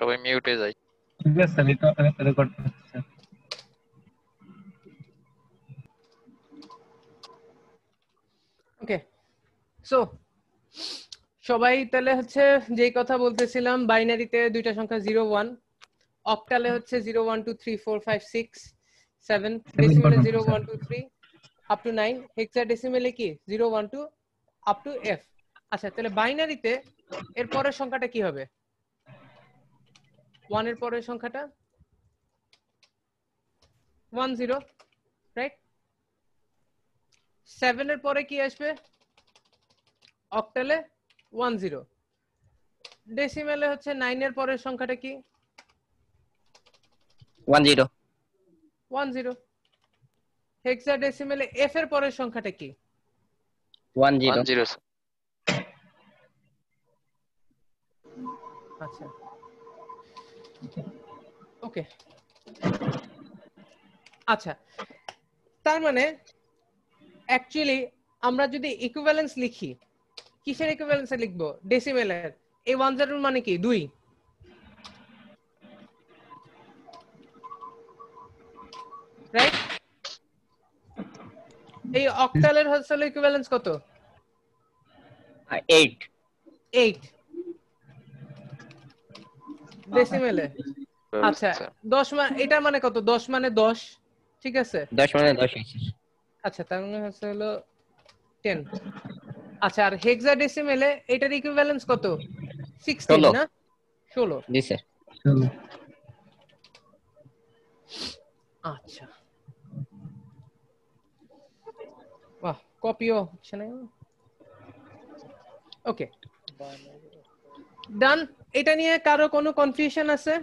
সবাই মিউটে যাই। ঠিক আছে, রেকর্ড করতেছে। ওকে, সো সবাই তাহলে হচ্ছে যেই কথা বলতেছিলাম, বাইনারিতে দুইটা সংখ্যা 0 1, অক্টালে হচ্ছে 0 1 2 3 4 5 6 7, ডেসিমেলে 0 1 2 3 আপ টু 9, হেক্সাডেসিমেলে কি 0 1 2 আপ টু f। আচ্ছা, তাহলে বাইনারিতে এর পরের সংখ্যাটা কি হবে? 1 এর পরের সংখ্যাটা 1 0, রাইট? 7 এর পরে কি আসবে? অক্টালে 1 0, ডেসিমেলে হচ্ছে 9 এর পরের সংখ্যাটা কি? 1 0 1 0, হেক্সাডেসিমেলে f এর পরের সংখ্যাটা কি? 1 0 1 0। আচ্ছা, ওকে। আচ্ছা, তার মানে অ্যাকচুয়ালি আমরা যদি ইকুইভ্যালেন্স লিখি, কিসের ইকুইভ্যালেন্সে লিখবো? ডেসিমেলের। এই 1 0 মানে কি 2, রাইট? এই অক্টালের হচ্ছে ইকুইভ্যালেন্স কত? 8 8 ডেসিমেলে। আচ্ছা, 10 মানে এটা মানে কত? 10 মানে 10, ঠিক আছে? 10 মানে 10 হইছে। আচ্ছা, তার মানে হচ্ছে হলো 10। আচ্ছা, আর হেক্সাডেসিমেলে এটার ইকুইভ্যালেন্স কত? 16 না 16? জি স্যার। আচ্ছা, বাহ, কপিও হচ্ছে না। ওকে, ডান। এটা নিয়ে কারো কোনো কনফিউশন আছে?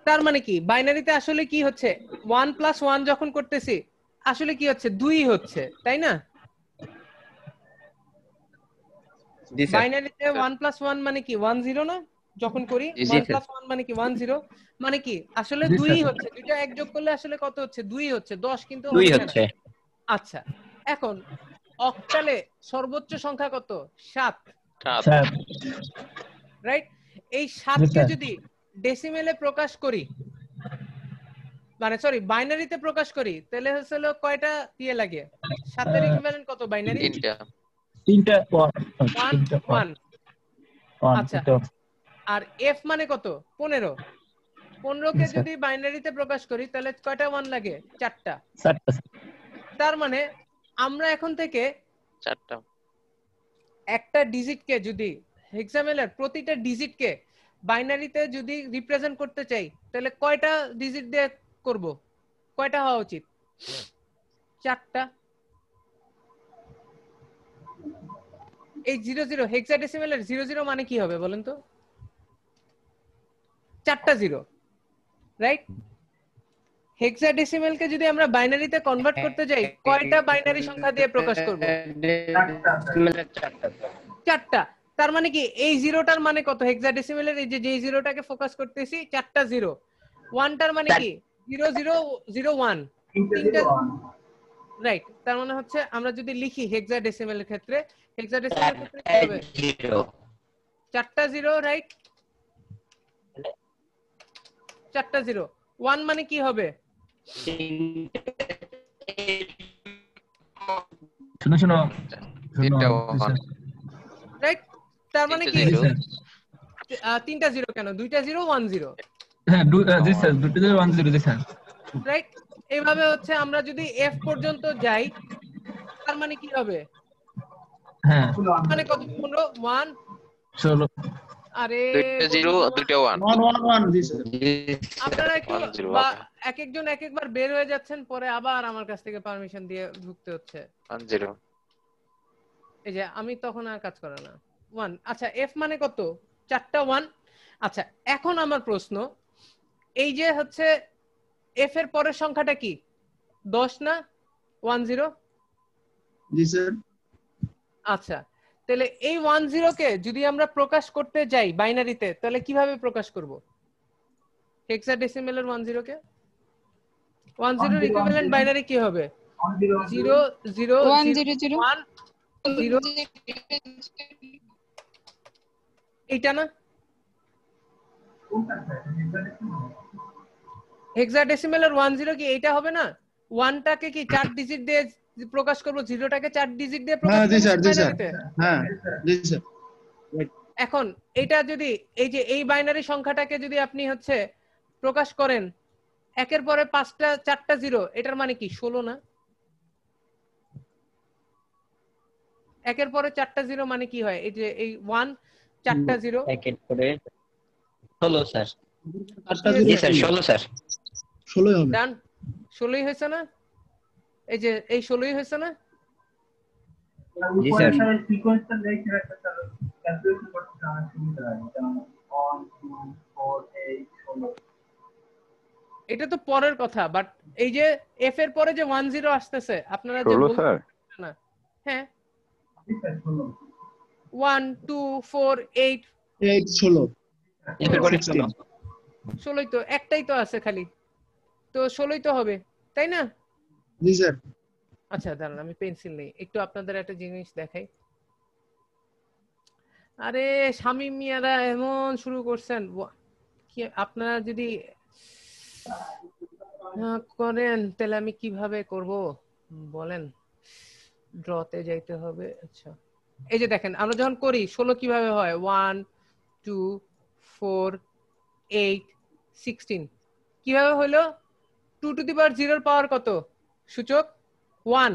তার মানে কি বাইনারিতে আসলে কি হচ্ছে? 1 + 1 যখন করতেছি আসলে কি হচ্ছে? 2 হচ্ছে, তাই না? জি স্যার। বাইনারিতে 1 + 1 মানে কি 1 0 না? যখন করি জি, 1 স্যার। + 1 মানে কি 1 0, মানে কি আসলে জি, 2 স্যার। হচ্ছে। দুইটা এক যোগ করলে আসলে কত হচ্ছে? 2 হচ্ছে, 10 কিন্তু 2 হচ্ছে না। হচ্ছে। আচ্ছা, এখন অক্টালে সর্বোচ্চ সংখ্যা কত? 7, 7। রাইট? এই জি, 7 কে স্যার। যদি ডেসিমেলে প্রকাশ করি, মানে সরি বাইনারিতে প্রকাশ করি, তাহলে হলো কয়টা দিয়ে লাগে? 7 এর ইকুইভ্যালেন্ট কত বাইনারি? 3টা। 3টা 1 1। আচ্ছা, আর f মানে কত? 15। 15 কে যদি বাইনারিতে প্রকাশ করি তাহলে কয়টা 1 লাগে? 4টা। তার মানে আমরা এখন থেকে 4টা। একটা ডিজিটকে যদি হেক্সাডেসিমেলের প্রতিটা ডিজিটকে বাইনারিতে যদি রিপ্রেজেন্ট করতে চাই তাহলে কয়টা ডিজিট দিয়ে করব? কয়টা হওয়া উচিত? 4টা। এই 00 হেক্সাডেসিমেলের 00 মানে কি হবে বলেন তো? 4টা 0, রাইট? হেক্সাডেসিমেলকে যদি আমরা বাইনারিতে কনভার্ট করতে যাই কয়টা বাইনারি সংখ্যা দিয়ে প্রকাশ করব? 4টা। তার মানে কি এই 0টার মানে কত? হেক্সাডেসিমেলের এই যে 0টাকে ফোকাস করতেছি 4টা 0, 1টার মানে কি 0 0 0 1, তিনটা, রাইট? তার মানে হচ্ছে আমরা যদি লিখি হেক্সাডেসিমেলের ক্ষেত্রে, হেক্সাডেসিমেলের ক্ষেত্রে কি হবে? 4টা 0, রাইট? 4টা 0, 1 মানে কি হবে? শুনো 3টা 1। রাইট? তার মানে কি 3টা 0। 3টা 0 কেন? 2টা 0 1 0, হ্যাঁ, জি স্যার, 2টা 1 0 জি স্যার। রাইট? এইভাবে হচ্ছে আমরা যদি f পর্যন্ত যাই তার মানে কি হবে? হ্যাঁ, মানে কত? 15 1। 16। আরে 2টা 0 2টা 1। 1 1 1 জি স্যার। আপনারা একটু 1 0 বা এক একজন এক একবার বের হয়ে যাচ্ছেন, পরে আবার আমার কাছ থেকে পারমিশন দিয়ে ঢুকতে হচ্ছে। 1 0। এই যে আমি তখন আর কাজ করে না 1। আচ্ছা, f মানে কত? 4টা 1। আচ্ছা, এখন আমার প্রশ্ন, এই যে হচ্ছে f এর পরের সংখ্যাটা কি 10 না 1 0? জি স্যার। আচ্ছা, তাহলে এই 1 0 কে যদি আমরা প্রকাশ করতে যাই বাইনারিতে তাহলে কিভাবে প্রকাশ করব? হেক্সাডেসিমেলের 1 0 কে 1 0 এর ইকুইভ্যালেন্ট বাইনারি কি হবে? 0 0 1 0 0 1 0, এইটা না? হেক্সাডেসিমেলের 10 কি এটা হবে না? 1টাকে কি 4 ডিজিট দিয়ে প্রকাশ করব, 0টাকে 4 ডিজিট দিয়ে প্রকাশ হ্যাঁ জি করব স্যার, জি স্যার, বাইনারিতে। হ্যাঁ জি স্যার। এখন এটা যদি এই যে এই বাইনারি সংখ্যাটাকে যদি আপনি হচ্ছে প্রকাশ করেন একের পরে 5টা 4টা 0, এটার মানে কি 16 না? একের পরে 4টা 0 মানে কি হয়? এই যে এই 1 4টা 0 একের পরে 16 স্যার। আটটা জি জি জিরো স্যার 16 স্যার। 16 হবে। ডান, 16ই হয়েছে না? এই যে এই 16ই হয়েছে না? জি স্যার। সিকোয়েন্সটা লিখে রাখতে স্যার, ক্যালকুলেশন করতে আমার সুবিধা হয়, যেমন 1 2 4 8 16। এটা তো পরের কথা, বাট এই যে এফ এর পরে যে 10 আসতেছে আপনারা যে 16 স্যার। না, হ্যাঁ জি স্যার 16। 1 2 4 8 8 16 একের পরে 16 16ই তো, একটাই তো আছে খালি, তো 16ই তো হবে তাই না? জি স্যার। আচ্ছা দাঁড়ান আমি পেন্সিল নেই, একটু আপনাদের একটা জিনিস দেখাই। আরে শামীম মিয়ারা এমন শুরু করছেন, কি আপনারা যদি করেন তাহলে আমি কিভাবে করব বলেন? ড্রতে যাইতে হবে। আচ্ছা এই যে দেখেন আমরা যখন করি 16 কিভাবে হয়, 1 2 4 8 16 কিভাবে হলো? 2 টু দি পাওয়ার 0 এর পাওয়ার কত সূচক? 1।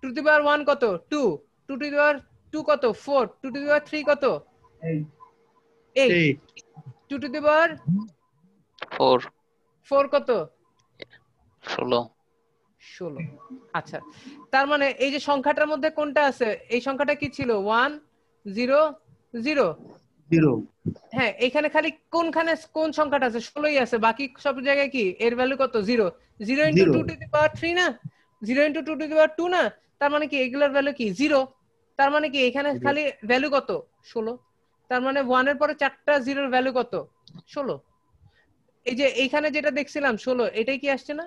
2 টু দি পাওয়ার 1 কত? 2। 2 টু দি পাওয়ার 2 কত? 4। 2 টু দি পাওয়ার 3 কত? 8। 2 টু দি পাওয়ার 4 4 কত? 16 16। আচ্ছা তার মানে এই যে সংখ্যাটার মধ্যে কোনটা আছে? এই সংখ্যাটা কি ছিল? 1 0 0। 0 হ্যাঁ এখানে খালি কোনখানে কোন সংখ্যাটা আছে? 16ই আছে, বাকি সব জায়গায় কি এর ভ্যালু কত? 0। 0 ইনটু 2 টু দি পাওয়ার 3 না? 0 ইনটু 2 টু দি পাওয়ার 2 না? তার মানে কি এগুলোর ভ্যালু কি? 0। তার মানে কি এখানে খালি ভ্যালু কত? 16। তার মানে 1 এর পরে 4টা 0 এর ভ্যালু কত? 16। এই যে এইখানে যেটা দেখছিলাম 16, এটাই কি আসছে না?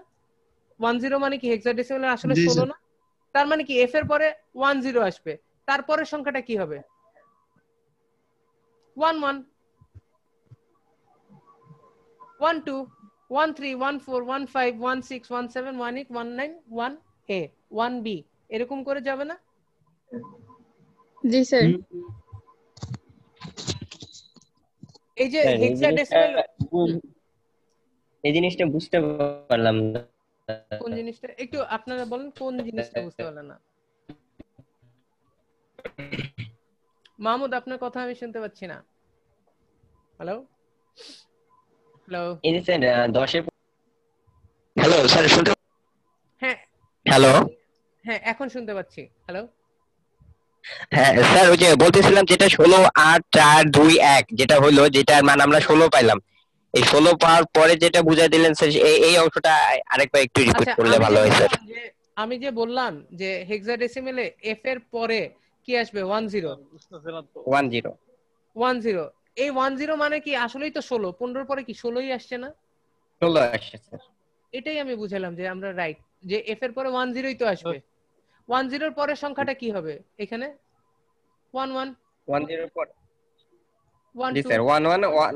10 মানে কি হেক্সাডেসিমালে আসলে জি 16 স্যার। না? তার মানে কি এফ এর পরে 10 আসবে, তারপরের সংখ্যাটা কি হবে? 1 1 1 2 1 3 1 4 1 5 1 6 1 7 1 8 1 9 1 a 1 b এরকম করে যাবে না? জি স্যার। এই যে স্যার, হেক্সাডেসিমাল এই জিনিসটা বুঝতে পারলাম না। কোন জিনিসটা একটু আপনারা বলেন, কোন জিনিসটা বুঝতে পারলেন না? মাহমুদ আপনার কথা আমি শুনতে পাচ্ছি না। হ্যালো হ্যালো এই যে স্যার 10 এর হ্যালো স্যার শুনতে হ্যাঁ হ্যালো হ্যাঁ এখন শুনতে পাচ্ছি। হ্যালো হ্যাঁ স্যার, ওই যে বলতেছিলাম যেটা 16 8 4 2 1 যেটা হলো, যেটার মান আমরা 16 পাইলাম, এই 16 পাওয়ার পরে যেটা বুঝাই দিলেন স্যার, এই অংশটা আরেকবার একটু রিপিট আচ্ছা করলে ভালো হয় স্যার। আমি যে বললাম যে হেক্সাডেসিমেলে এফ এর পরে কি আসবে? 10 10 10। এই 10 মানে কি আসলেই তো 16, 15 পরে কি 16ই আসছে না? 16 আসছে স্যার। এটাই আমি বুঝালাম যে আমরা রাইট, যে এফ এর পরে 10ই তো আসবে। 10 এর পরের সংখ্যাটা কি হবে এখানে? 1 1 10 এর পর 1 জি 2 স্যার 1 1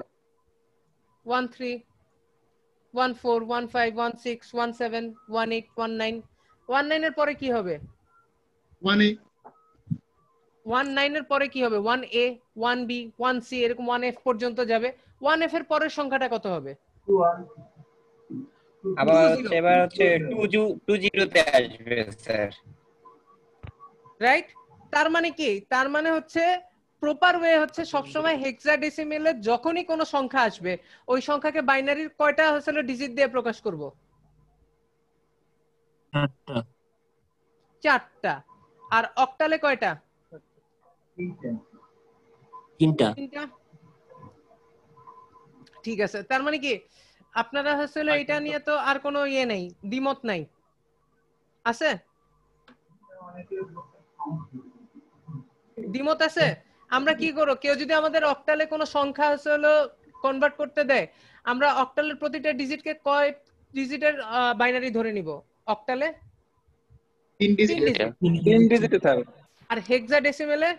1 3 1 4 1 5 1 6 1 7 1 8 1 9 1 9 এর পরে কি হবে? 1 1 9 এর পরে কি হবে? 1 a 1 b 1 c এরকম 1 f পর্যন্ত যাবে। 1 f এর পরের সংখ্যাটা কত হবে? 2 1 আবার হচ্ছে এবার হচ্ছে 20 তে আসবে স্যার। রাইট। তার মানে কি? তার মানে হচ্ছে প্রপার ওয়ে হচ্ছে সবসময় হেক্সাডেসিমেলে যখনই কোনো সংখ্যা আসবে ওই সংখ্যাকে বাইনারির কয়টা আসলে ডিজিট দিয়ে প্রকাশ করব? 4টা। আর অক্টালে কয়টা? 3টা। ঠিক আছে, তার মানে কি আপনারা আসলে এটা নিয়ে তো আর কোনো ইয়ে নেই, দ্বিমত নাই, আছে? দ্বিমত আছে? আমরা কি করব, কেউ যদি আমাদের অক্টালে কোনো সংখ্যা আসলে কনভার্ট করতে দেয়, আমরা অক্টালের প্রতিটা ডিজিটকে কয় ডিজিটের বাইনারি ধরে নিব? অক্টালে 3 ডিজিট। 3 ডিজিটে স্যার। আর হেক্সাডেসিমেলে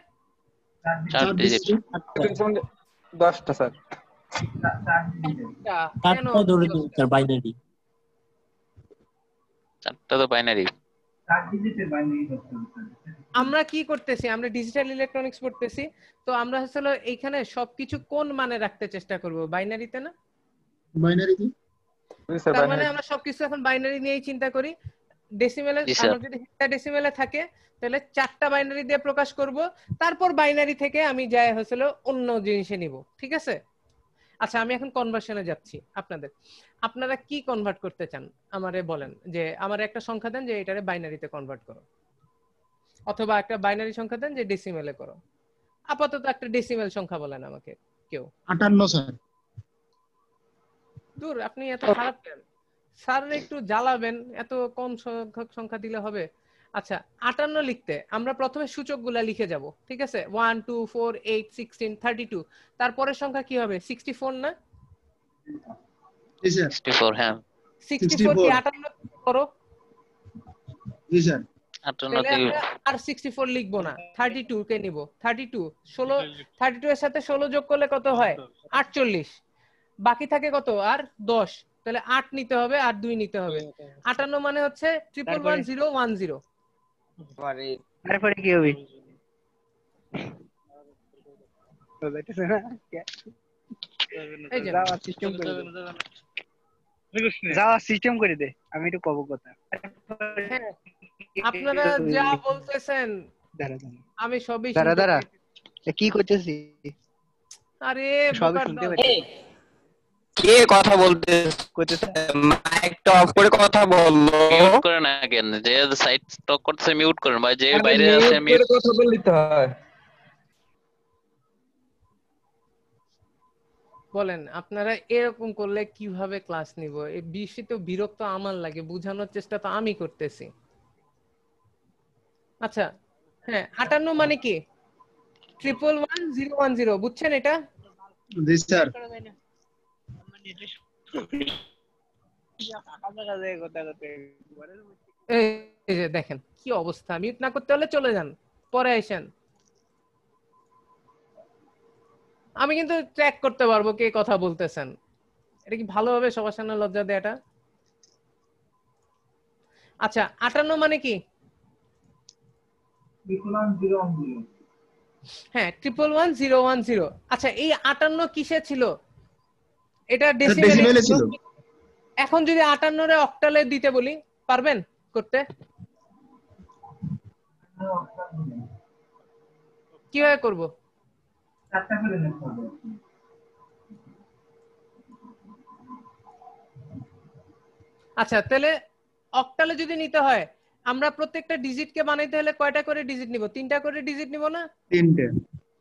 4 ডিজিট 10টা স্যার। 4 ডিজিটের কেন চারটা ধরে দিন স্যার বাইনারি। চারটা তো বাইনারি। 4 ডিজিটের বাইনারি ধরতে হবে স্যার। আমরা কি করতেছি, আমরা ডিজিটাল ইলেকট্রনিক্স পড়তেছি, তো আমরা আসলে এইখানে সবকিছু কোন মানে রাখতে চেষ্টা করব, বাইনারিতে না? বাইনারি কি? তার মানে আমরা সবকিছু এখন বাইনারি নিয়েই চিন্তা করি। ডেসিমেলে জি, স্যার। আমরা যদি হেক্সাডেসিমেলে থাকে তাহলে 4টা বাইনারি দিয়ে প্রকাশ করব, তারপর বাইনারি থেকে আমি যাই হলো অন্য জিনিসে নিব, ঠিক আছে? আচ্ছা, আমি এখন কনভার্সনে যাচ্ছি আপনাদের। আপনারা কি কনভার্ট করতে চান আমারে বলেন, যে আমার একটা সংখ্যা দেন যে এটারে বাইনারিতে কনভার্ট করো, অথবা একটা বাইনারি সংখ্যা দেন যে ডেসিমেলে করো। আপাতত একটা ডেসিমেল সংখ্যা বলেন আমাকে কেউ। 58 স্যার। দূর, আপনি এত খারাপ কেন? স্যার একটু জ্বালাবেন, এত কম সংখ্যক সংখ্যা দিলে হবে? আচ্ছা, 58 লিখতে আমরা প্রথমে সূচকগুলা লিখে যাব, ঠিক আছে? 1 2 4 8 16 32, তারপরের সংখ্যা কি হবে? 64 না? জি স্যার। 64, হ্যাঁ। 64 কি 58 করো? জি স্যার। 58 তাহলে কে আমরা আর 64 লিখবো না, 32 কে নিব। 32 এর সাথে 16 যোগ করলে কত হয়? 48। বাকি থাকে কত? আর 10। তাহলে 8 নিতে হবে আর 2 নিতে হবে। 58 মানে হচ্ছে 111010। তারপরে কি হবে? এই যে যাওয়া সিস্টেম করে দে, আমি একটু কব কথা। হ্যাঁ, আপনারা যা বলতেছেন আমি সবই দাঁড়া শুনতে দাঁড়া, পাই। কি করতেছি? আরে সবই বোকার শুনতে দল। পাচ্ছি। কে কথা বলতে? মাইকটা অফ করে কথা বললো। মিউট করে না কেন? যে সাইট স্টক করতেছে মিউট করেন ভাই, যে বাইরে আছে মিউট। কথা বলতে হয়। বলেন, আপনারা এরকম করলে কিভাবে ক্লাস নিব? এই বেশি তো বিরক্ত আমার লাগে, বোঝানোর চেষ্টা তো আমি করতেছি। আচ্ছা, হ্যাঁ, 58 মানে কি? 111010, বুঝছেন এটা? জি স্যার। এই যে দেখেন কি অবস্থা, মিউট না করতে হলে চলে যান, পরে আসেন। আমি কিন্তু ট্র্যাক করতে পারবো কে কথা বলতেছেন। এটা কি ভালোভাবে সবার সামনে লজ্জা দেয়াটা? আচ্ছা, 58 মানে কি? 111010। হ্যাঁ, 111010। আচ্ছা, এই 58 কিসে ছিল? এটা ডেসিমেলে ডেসিমেলে ছিল। ছিল। এখন যদি 58 রে অক্টালে দিতে বলি, পারবেন করতে? কিভাবে করব? 4টা করে লিখতে হবে। আচ্ছা, তাহলে অক্টালে যদি নিতে হয়, আমরা প্রত্যেকটা ডিজিটকে বানাইতে হলে কয়টা করে ডিজিট নিব? 3টা করে ডিজিট নিব না? 3টে।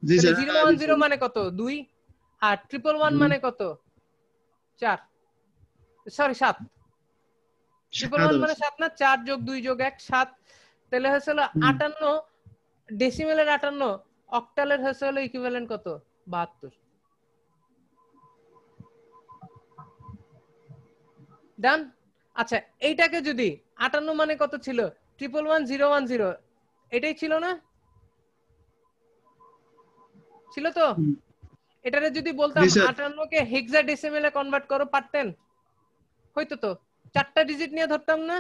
জি তাহলে স্যার। 010 মানে কত? 2। আর 111 মানে কত? 4। সরি, 7। 111 মানে 7 না? 4 যোগ 2 যোগ 1 7। তাহলে হচ্ছে 58, ডেসিমেলের 58, অক্টালের হচ্ছে ইকুইভ্যালেন্ট কত? 72। ডান। আচ্ছা, এইটাকে যদি 58 মানে কত ছিল? 111010, এটাই ছিল না? ছিল তো? এটারে যদি বলতাম 58 কে হেক্সাডেসিমেলে কনভার্ট করো, পারতেন? হয়তো তো 4টা ডিজিট নিয়ে ধরতাম না?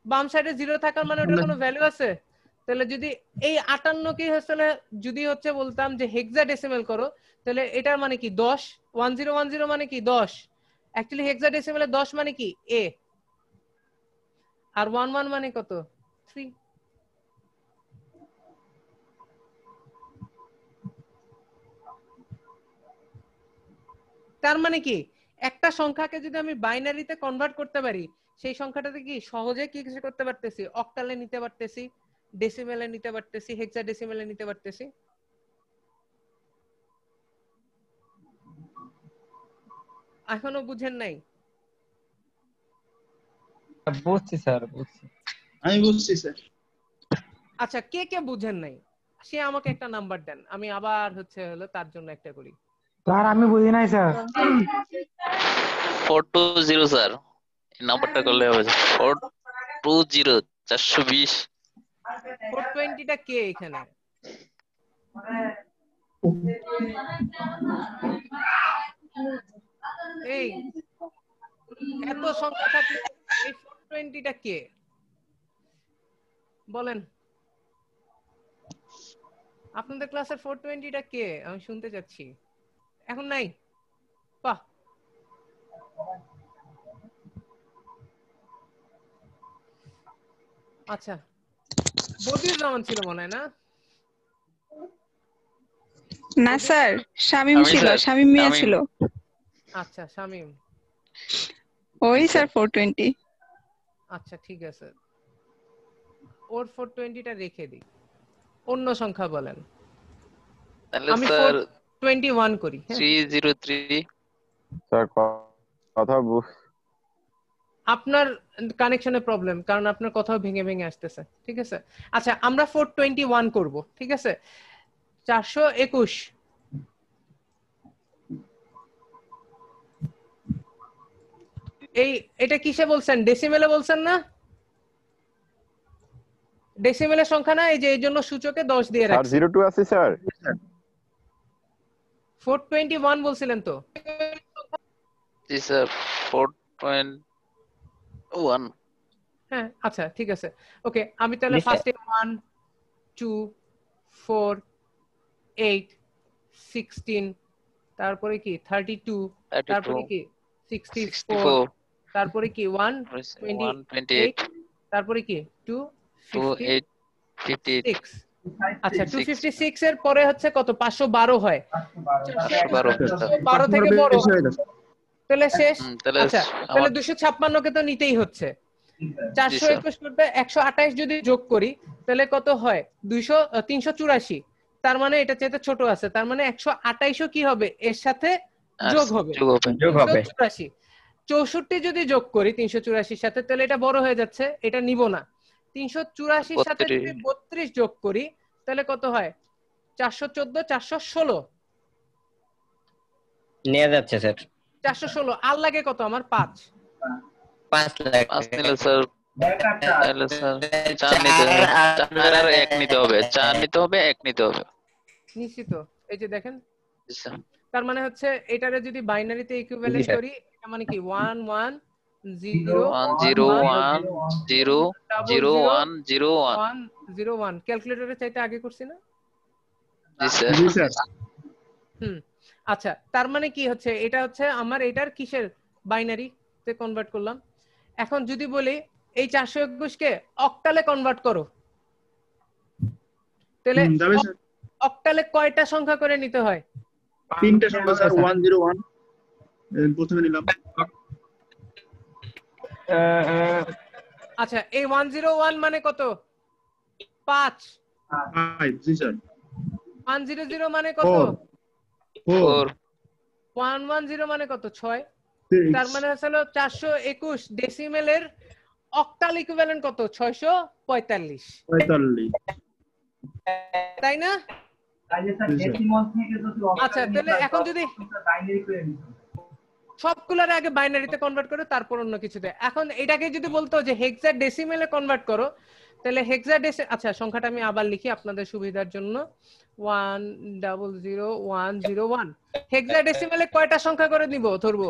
বাম সাইডে 0 থাকার মানে ওটার কোনো ভ্যালু আছে? তাহলে যদি এই 58 কে আসলে যদি হচ্ছে বলতাম যে হেক্সাডেসিমেল করো, তাহলে এটার মানে কি? 10। 1010 মানে কি? 10। অ্যাকচুয়ালি হেক্সাডেসিমেলে 10 মানে কি? a। আর 11 মানে কত? 3। তার মানে কি, একটা সংখ্যাকে যদি আমি বাইনারিতে কনভার্ট করতে পারি, সেই সংখ্যাটাতে কি সহজে কি কিছু করতে পারতেছি? অক্টালে নিতে পারতেছি, ডেসিমেলে নিতে পারতেছি, হেক্সাডেসিমেলে নিতে পারতেছি। এখনো বুঝেন নাই? বুঝছি স্যার, বুঝছি। আমি বুঝছি স্যার। আচ্ছা, কে কে বুঝেন নাই সে আমাকে একটা নাম্বার দেন, আমি আবার হচ্ছে তার জন্য একটা করি। স্যার আমি বুঝি নাই স্যার। 420 স্যার, এই নাম্বারটা করলে হবে। 420 420। 420 টা কে এখানে? এই এত সংখ্যা থাকলে এই 420টা কে বলেন? আপনাদের ক্লাসের 420টা কে? আমি শুনতে চাচ্ছি। এখন নাই? বাহ, আচ্ছা। বদিউজ্জামান ছিল মনে হয় না? না স্যার, শামিম আমি ছিল, স্যার, শামিম মিয়া শামীম। ছিল। আচ্ছা, শামিম। ওই জি, স্যার স্যার। 420। আচ্ছা ঠিক আছে, ওর 420টা রেখে দিই। অন্য সংখ্যা বলেন। তাহলে আমি স্যার 421 করি। হ্যাঁ, 303। স্যার কথা আপনার কানেকশনের প্রবলেম, কারণ আপনার কথাও ভেঙে ভেঙে আসতেছে। ঠিক আছে, আচ্ছা আমরা 421 করব। ঠিক আছে, 421। এটা কিসে বলছেন? ডেসিমেলে বলছেন না? ডেসিমেলের সংখ্যা না, এই যে এই জন্য সূচকে 10 দিয়ে স্যার রাখছি। 02 আছে স্যার। 421 বলছিলেন তো? জি স্যার, 4.1। হ্যাঁ, আচ্ছা ঠিক আছে, ওকে। আমি তাহলে জি, স্যার। ফার্স্টে 1 2 4 8 16, তারপরে কি 32, তারপরে কি 64, 64, তারপরে কি 128, 128, তারপরে কি 28, 58, 256। আচ্ছা 256 এর পরে হচ্ছে কত? 512 হয়। 512। 512 থেকে বড় তাহলে শেষ। তাহলে আচ্ছা তাহলে 256 কে তো নিতেই হচ্ছে। 421 করতে 128 যদি যোগ করি তাহলে কত হয়? 384। তার মানে এটা চাইতে ছোট আছে, তার মানে 128ও কি হবে? এর সাথে যোগ হবে। 384। 64 যদি যোগ করি 384 সাথে তাহলে এটা বড় হয়ে যাচ্ছে, এটা নিব না। 384 সাথে যদি 32 যোগ করি তাহলে কত হয়? 414, 416 নিয়ে যাচ্ছে স্যার। 416 আর লাগে কত আমার? 5 লাখ। 5 নিলে স্যার, তাহলে স্যার 4 নিতে হবে, 4 আর 1 নিতে হবে, 4 নিতে হবে, 1 নিতে হবে। নিশ্চিত? এই যে দেখেন, জি স্যার। তার মানে হচ্ছে এটারে যদি বাইনারিতে ইকুইভ্যালেন্ট করি, এটা মানে কি 1 1 0 1 0 1 0 0 1 0 1। 1 0 1 ক্যালকুলেটরে চাইতে আগে করছি না? জি স্যার। জি স্যার। আচ্ছা তার মানে কি হচ্ছে? এটা হচ্ছে আমার এটার কিসের বাইনারি তে কনভার্ট করলাম। এখন যদি বলি এই 421 কে অক্টালে কনভার্ট করো, তাহলে যাবে স্যার। অক্টালে কয়টা সংখ্যা করে নিতে হয়? 3টা সংখ্যা স্যার। 101 প্রথমে নিলাম। আচ্ছা এই 101 মানে কত? 5। 5 জি স্যার। 100 মানে কত? 4 110 মানে কত? 6। তার মানে হলো 421 ডেসিমেলের অক্টাল ইকুইভ্যালেন্ট কত? 645। তাই না? আচ্ছা তাহলে এখন যদি সবগুলোর আগে বাইনারিতে কনভার্ট করে তারপর অন্য কিছুতে, এখন এটাকে যদি বলতো যে হেক্সাডেসিমেলে কনভার্ট করো, তাহলে হেক্সাডেসি, আচ্ছা সংখ্যাটা আমি আবার লিখি আপনাদের সুবিধার জন্য, 1000101। হেক্সাডেসিমেলে কয়টা সংখ্যা করে নিব ধরবো?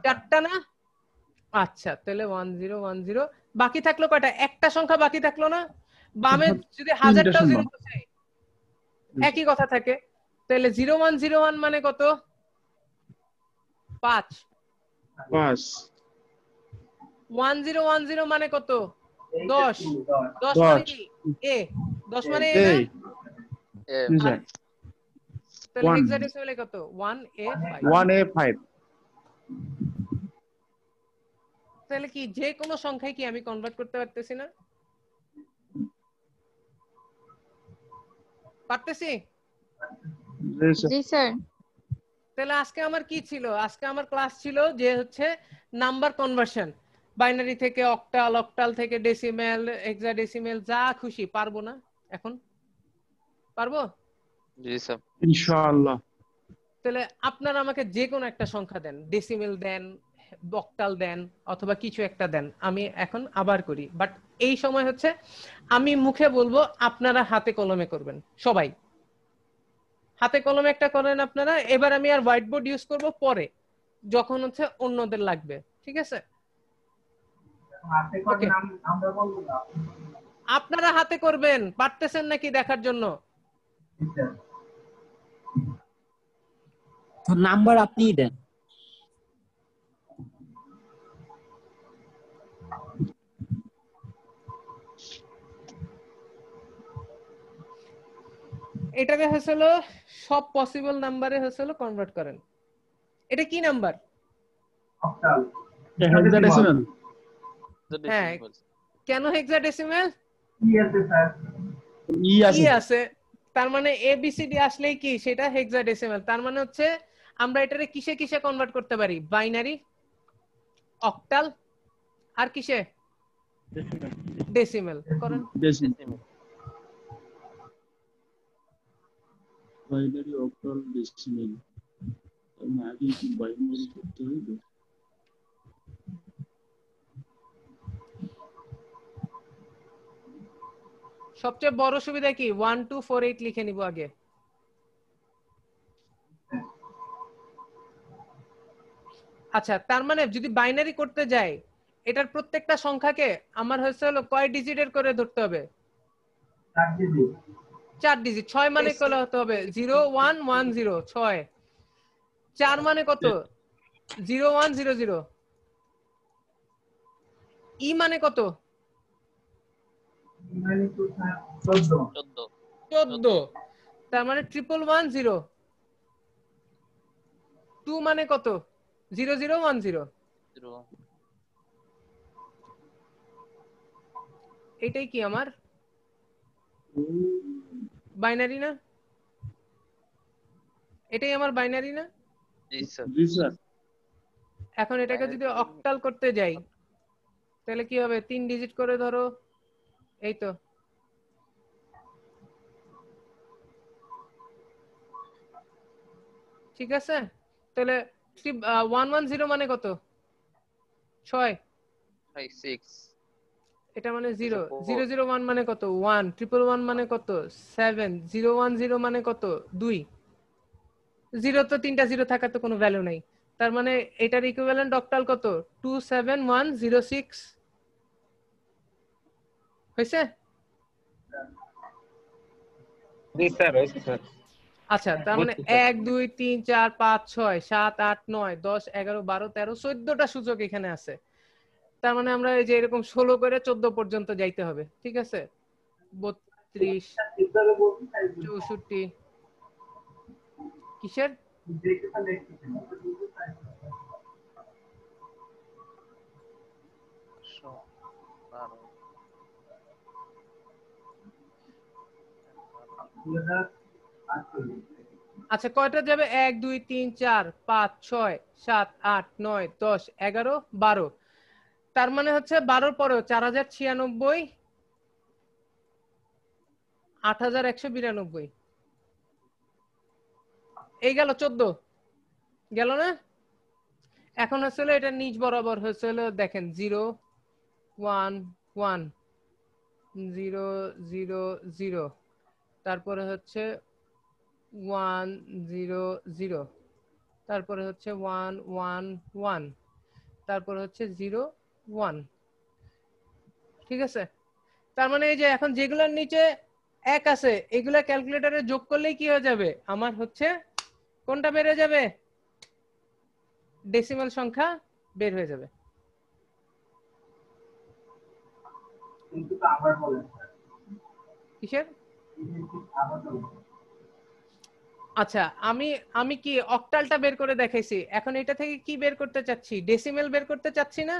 4টা না? আচ্ছা তাহলে 1010, বাকি থাকলো কয়টা? একটা সংখ্যা বাকি থাকলো না? বামে যদি 1000টাও জিরো বসাই একই কথা থাকে। তাহলে 0101 মানে কত? 5। 1010 মানে কত? 10। 10 মানে কি? এ 10 মানে এ না? তাহলে হেক্সাডেসিমেলে কত? 1A5। 1A5। তাহলে কি যে কোনো সংখ্যায় কি আমি কনভার্ট করতে পারতেছি না? পারতেছি? জি স্যার। তাহলে আজকে আমার কি ছিল? আজকে আমার ক্লাস ছিল যে হচ্ছে নাম্বার কনভার্সন, বাইনারি থেকে অক্টাল, অক্টাল থেকে ডেসিমেল, হেক্সাডেসিমেল, যা খুশি। পারবো না এখন? পারবো? জি স্যার ইনশাআল্লাহ। তাহলে আপনারা আমাকে যে কোনো একটা সংখ্যা দেন, ডেসিমেল দেন, অক্টাল দেন, অথবা কিছু একটা দেন, আমি এখন আবার করি। বাট এই সময় হচ্ছে আমি মুখে বলবো, আপনারা হাতে কলমে করবেন। সবাই হাতে কলমে একটা করেন আপনারা। এবার আমি আর হোয়াইট বোর্ড ইউজ করব পরে, যখন হচ্ছে অন্যদের লাগবে, ঠিক আছে? হাতে করে আমরা বলবো না, আপনারা হাতে করবেন, পারতেছেন নাকি দেখার জন্য। তো নাম্বার আপনিই দেন। এটাকে হয়েছিল সব পসিবল নাম্বারে হয়েছিল কনভার্ট করেন। এটা কি নাম্বার? Octal hexadecimal. হ্যাঁ, কেন হেক্সাডেসিমাল? ই আছে আছে, তার মানে এবিসিডি আসলেই কি সেটা হেক্সাডেসিমাল। তার মানে হচ্ছে আমরা এটারে কিসে কিসে কনভার্ট করতে পারি? বাইনারি, অক্টাল, আর কিসে? ডেসিমাল করেন। Decimal, binary, octal, decimal. আমি আগে কি বাইনারি করতে হবে? সবচেয়ে বড় সুবিধা কি? 1248 লিখে নিব আগে। আচ্ছা, তার মানে যদি বাইনারি করতে যাই, এটার প্রত্যেকটা সংখ্যাকে আমার হচ্ছে হলো কয় ডিজিটের করে ধরতে হবে? 4 ডিজিট। 4 ডিজিট। 6 মানে কত হতে হবে? 0110। 6 4 মানে কত? 0100। ই মানে কত? মানে তো 14। 14। তার মানে 1110। 2 মানে কত? 0010। এটাই কি আমার বাইনারি না? এটাই আমার বাইনারি না? জি স্যার। এখন এটাকে যদি অক্টাল করতে যাই তাহলে কি হবে? 3 ডিজিট করে ধরো, এই তো। ঠিক আছে, তাহলে 110 মানে কত? 6। এটা মানে 0। 001 মানে কত? 1। 111 মানে কত? 7। 010 মানে কত? 2। 0 তো 3টা 0 থাকার তো কোনো ভ্যালু নাই। তার মানে এটার ইকুইভ্যালেন্ট অক্টাল কত? 27106 হয়েছে? জি স্যার, হয়েছে স্যার। আচ্ছা, তার মানে 1 2 3 4 5 6 7 8 9 10 11 12 13 14টা সূচক এখানে আছে। তার মানে আমরা এই যে এরকম 16 করে 14 পর্যন্ত যাইতে হবে, ঠিক আছে? 32 64 কিসের? আচ্ছা, কয়টা যাবে? 1 2 3 4 5 6 7 8 9 10 11 12। তার মানে হচ্ছে 12 পরেও 4096 8192। এই গেল 14, গেল না? এখন আসলে এটা নিচ বরাবর হয়েছিল, দেখেন 0 1 1 0 0 0, তারপরে হচ্ছে 1 0 0, তারপরে হচ্ছে 1 1 1, তারপরে হচ্ছে 0 1। ঠিক আছে, তার মানে এই যে এখন যেগুলোর নিচে 1 আছে এগুলা ক্যালকুলেটরে যোগ করলেই কি হয়ে যাবে? আমার হচ্ছে কোনটা বেড়ে যাবে? ডেসিমাল সংখ্যা বের হয়ে যাবে। কিন্তু আবার বলেন কিসের? আচ্ছা, আমি কি অক্টালটা বের করে দেখাইছি, এখন এটা থেকে কি বের করতে চাচ্ছি? ডেসিমাল বের করতে চাচ্ছি না?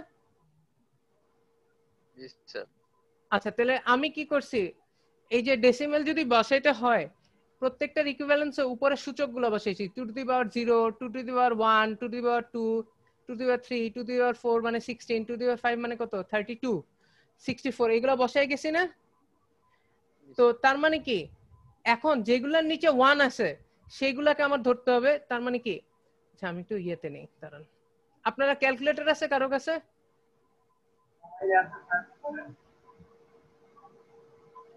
আচ্ছা, তাহলে আমি কি করছি? এই যে ডেসিমাল যদি বসাইতে হয় প্রত্যেকটার ইকুইভ্যালেন্সে উপরে সূচকগুলো বসাইছি, 2 to the power 0, 2 to the power 1, 2 to the power 2, 2 to the power 3, 2 to the power 4 মানে 16, 2 টু দি পাওয়ার 5 মানে কত? 32, 64, এগুলো বসাই গেছি না? তো তার মানে কি এখন যেগুলোর নিচে 1 আছে সেইগুলোকে আমার ধরতে হবে। তার মানে কি, আচ্ছা আমি একটু ইয়েতে নেই, কারণ আপনারা ক্যালকুলেটর আছে কারো কাছে?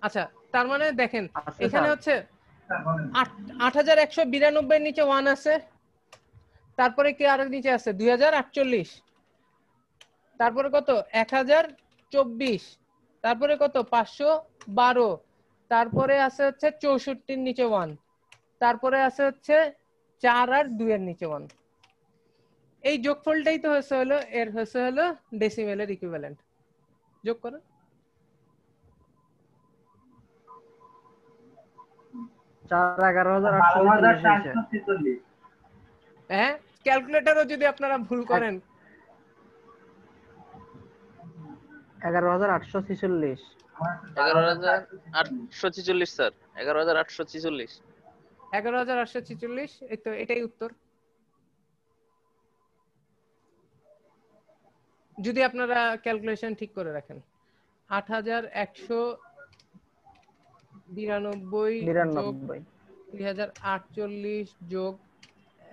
আচ্ছা, তার মানে দেখেন এখানে হচ্ছে 8192 নিচে 1 আছে, তারপরে কি আর নিচে আছে 2048, তারপরে কত 1024, তারপরে কত 512, তারপরে আছে হচ্ছে 64 এর নিচে 1, তারপরে আছে হচ্ছে 4 আর 2 এর নিচে 1। এই যোগফলটাই তো হলো এর হলো ডেসিমেলের ইকুইভ্যালেন্ট। যোগ করো। 4,11,846 হ্যাঁ, ক্যালকুলেটরও যদি আপনারা ভুল করেন 11,846 11,846 স্যার, 11,846। 11,846, এই তো এটাই উত্তর। যদি আপনারা ক্যালকুলেশন ঠিক করে রাখেন 8192 যোগ 3048 যোগ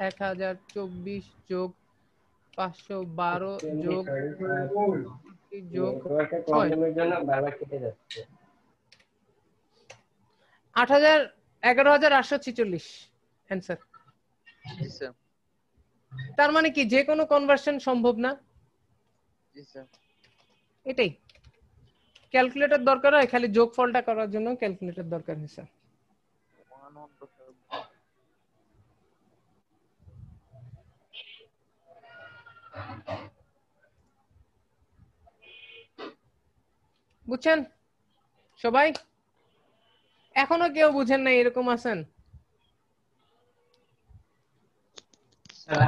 1024 যোগ 512 যোগ যোগ 11,846 অ্যানসার। জি স্যার। তার মানে কি যে কোনো কনভার্সন সম্ভব না? জি স্যার। এটাই ক্যালকুলেটর দরকার হয়, খালি যোগফলটা করার জন্য ক্যালকুলেটর দরকার হয়েছে। বুঝছেন সবাই? এখনো কেউ বুঝেন না এরকম আছেন?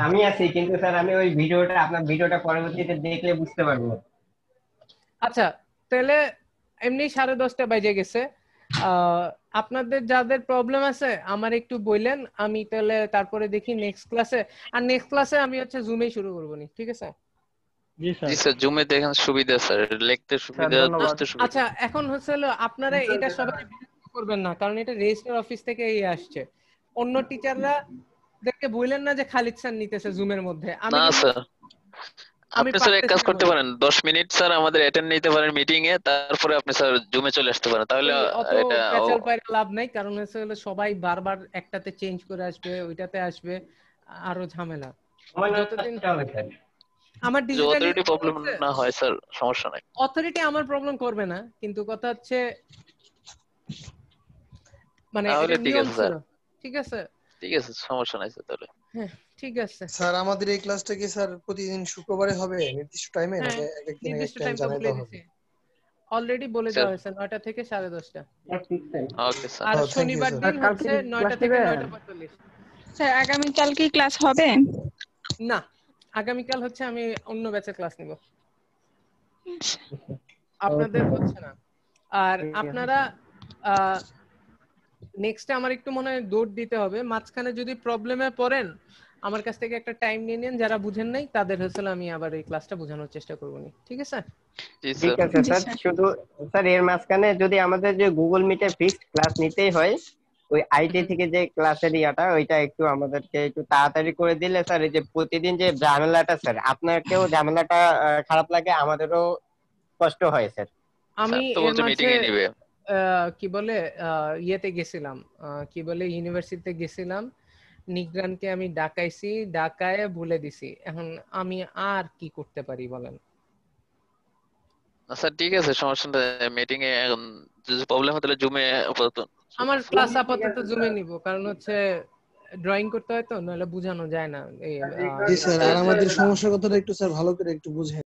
আমি আছি, কিন্তু স্যার আমি ওই ভিডিওটা, আপনার ভিডিওটা পরবর্তীতে দেখলে বুঝতে পারবো। আচ্ছা, তাহলে এমনি 10:30 বাজে গেছে। আপনাদের যাদের প্রবলেম আছে আমার একটু বললেন, আমি তাহলে তারপরে দেখি নেক্সট ক্লাসে। আর নেক্সট ক্লাসে আমি হচ্ছে জুমে শুরু করব নি, ঠিক আছে? জি স্যার, জুমে দেখেন সুবিধা স্যার, লিখতে সুবিধা, বুঝতে সুবিধা। আচ্ছা, এখন হচ্ছে হলো আপনারা এটা সবাই বিরক্ত করবেন না, কারণ এটা রেজিস্ট্রার অফিস থেকে এই আসছে। অন্য টিচাররা দেখে বললেন না যে খালিদ স্যার নিতেছে জুমের মধ্যে। না স্যার, আপনি স্যার এক কাজ করতে পারেন, 10 মিনিট স্যার আমাদের অ্যাটেন্ড নিতে পারেন মিটিং এ, তারপরে আপনি স্যার জুমে চলে আসতে পারেন। তাহলে এটা পেছাল পাইলে লাভ নাই, কারণ হচ্ছে হলো সবাই বারবার একটাতে চেঞ্জ করে আসবে, ওইটাতে আসবে, আরো ঝামেলা। যতদিন আমার ডিজিটালি অথরিটি প্রবলেম না হয় স্যার, সমস্যা নাই। অথরিটি আমার প্রবলেম করবে না, কিন্তু কথা হচ্ছে মানে এটা নিয়ম ছিল। ঠিক আছে, ঠিক আছে, সমস্যা নাই স্যার। তাহলে হ্যাঁ ঠিক আছে স্যার। আমাদের এই ক্লাসটা কি স্যার প্রতিদিন শুক্রবারে হবে নির্দিষ্ট টাইমে, নাকি এক দিন এক টাইম জানাই দেওয়া হবে? অলরেডি বলে দেওয়া হয়েছে 9টা থেকে 10:30। Okay sir. আর শনিবার দিন হচ্ছে 9টা থেকে 9:45। স্যার আগামী কাল কি ক্লাস হবে? না, আগামীকাল হচ্ছে আমি অন্য ব্যাচে ক্লাস নিব, আপনাদের হচ্ছে না। আর আপনারা নেক্সটে আমার একটু মনে হয় দৌড় দিতে হবে, মাঝখানে যদি প্রবলেমে পড়েন আমার কাছ থেকে একটা টাইম নিয়ে নেন, যারা বুঝেন নাই তাদের হচ্ছে আমি আবার এই ক্লাসটা বোঝানোর চেষ্টা করব নি, ঠিক আছে? ঠিক আছে স্যার। শুধু স্যার এর মাঝখানে যদি আমাদের যে গুগল মিটে ফিক্সড ক্লাস নিতেই হয়, ওই আইটি থেকে যে ক্লাসের ইয়াটা ওইটা একটু আমাদেরকে একটু তাড়াতাড়ি করে দিলে স্যার, এই যে প্রতিদিন যে ঝামেলাটা স্যার, আপনাকেও ঝামেলাটা খারাপ লাগে, আমাদেরও কষ্ট হয় স্যার। আমি এর মাঝে কি বলে ইয়েতে গেছিলাম, কি বলে ইউনিভার্সিটিতে গেছিলাম, নিগ্রানকে আমি ডাকাইছি, ডাকায়ে বলে দিছি। এখন আমি আর কি করতে পারি বলেন? স্যার ঠিক আছে, সমস্যা নেই। মিটিং এ যদি প্রবলেম হয় তাহলে জুমে আপাতত আমার ক্লাস আপাতত জুমে নিব, কারণ হচ্ছে ড্রয়িং করতে হয় তো, নাহলে বোঝানো যায় না। জি স্যার। আর আমাদের সমস্যার কথাটা একটু স্যার ভালো করে একটু বুঝেন।